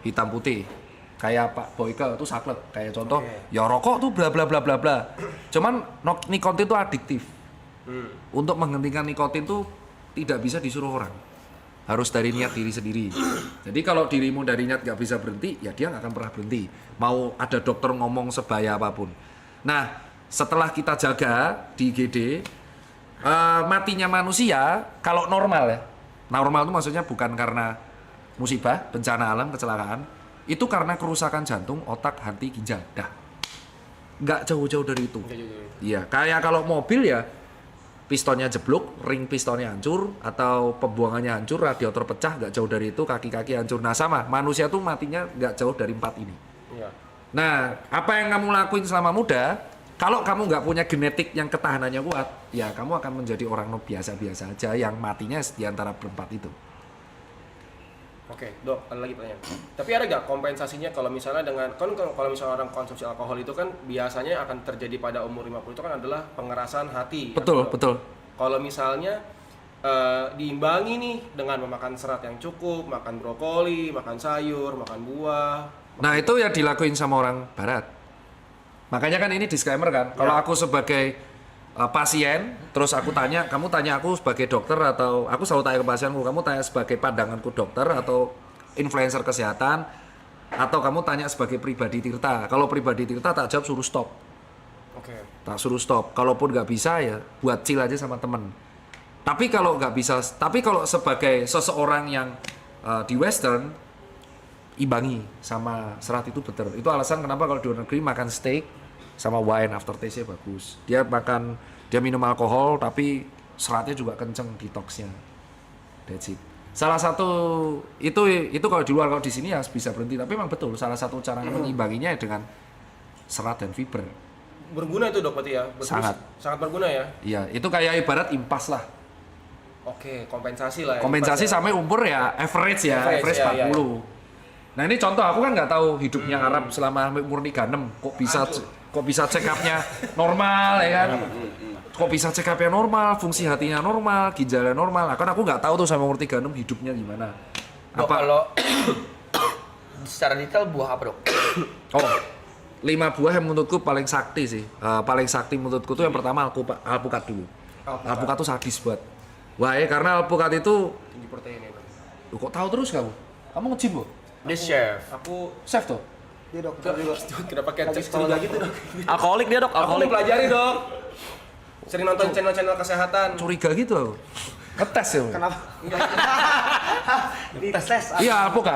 hitam putih. Kayak Pak Boyke itu saklek. Kayak contoh, ya rokok tuh bla bla bla bla bla. Cuman nikotin tuh adiktif. Untuk menghentikan nikotin tuh tidak bisa disuruh orang. Harus dari niat diri sendiri. Jadi kalau dirimu dari niat nggak bisa berhenti, ya dia nggak akan pernah berhenti. Mau ada dokter ngomong sebaya apapun. Nah, setelah kita jaga di IGD, matinya manusia kalau normal ya. Normal itu maksudnya bukan karena musibah, bencana alam, kecelakaan. Itu karena kerusakan jantung, otak, hati, ginjal. Dah. Nggak jauh-jauh dari itu. Iya, kayak kalau mobil ya, pistonnya jeblok, ring pistonnya hancur, atau pembuangannya hancur, radiator pecah, nggak jauh dari itu, kaki-kaki hancur. Nah sama, manusia tuh matinya nggak jauh dari 4 ini. Iya. Nah, apa yang kamu lakuin selama muda, kalau kamu nggak punya genetik yang ketahanannya kuat, ya kamu akan menjadi orang biasa-biasa aja yang matinya di antara berempat itu. Oke, dok, ada lagi pertanyaan. Tapi ada nggak kompensasinya kalau misalnya dengan, kan kalau misalnya orang konsumsi alkohol itu kan biasanya akan terjadi pada umur 50 itu kan adalah pengerasan hati. Betul, betul. Kalau misalnya diimbangi nih dengan memakan serat yang cukup, makan brokoli, makan sayur, makan buah. Nah itu yang dilakuin sama orang barat. Makanya kan ini disclaimer kan, kalau aku sebagai pasien, terus aku tanya, kamu tanya aku sebagai dokter atau aku selalu tanya ke pasienku, kamu tanya sebagai pandanganku dokter atau influencer kesehatan, atau kamu tanya sebagai pribadi Tirta. Kalau pribadi Tirta tak jawab suruh stop. Oke. Tak suruh stop. Kalaupun nggak bisa ya buat chill aja sama temen. Tapi kalau nggak bisa, tapi kalau sebagai seseorang yang di Western, imbangi sama serat itu betul. Itu alasan kenapa kalau di luar negeri makan steak sama wine aftertaste-nya bagus. Dia minum alkohol tapi seratnya juga kenceng detoxnya. That's it. Salah satu itu kalau di luar, kalau di sini harus bisa berhenti. Tapi memang betul salah satu cara mengimbanginya dengan serat dan fiber. Berguna itu dok berarti ya? Sangat berguna ya? Iya, itu kayak ibarat impas lah. Oke, kompensasi lah ya. Kompensasi sampai umur ya average ya, average 40. Ya. Nah ini contoh, aku kan nggak tahu hidupnya Arab selama umur 36, kok bisa check up-nya normal ya kan? Kok bisa check up-nya normal, fungsi hatinya normal, ginjalnya normal. Nah, kan aku nggak tahu tuh sama umur 36 hidupnya gimana. Dok, kalau secara detail buah apa dok? Oh, 5 buah yang menurutku paling sakti sih. Paling sakti menurutku tuh yang pertama alpukat dulu. Alpukat tuh sadis buat. Wah ya, karena alpukat itu tinggi protein ya. Loh, kok tahu terus kamu? Kamu nge-gym loh? Dia chef. Aku Chef tuh? Iya dok, kenapa kayak curiga gitu dok? Alkoholik dia dok, Aku alkoholik. pelajari dok. Sering nonton channel-channel kesehatan. Curiga gitu aku. Ngetes ya? Kenapa? Dites. Iya, alpukat.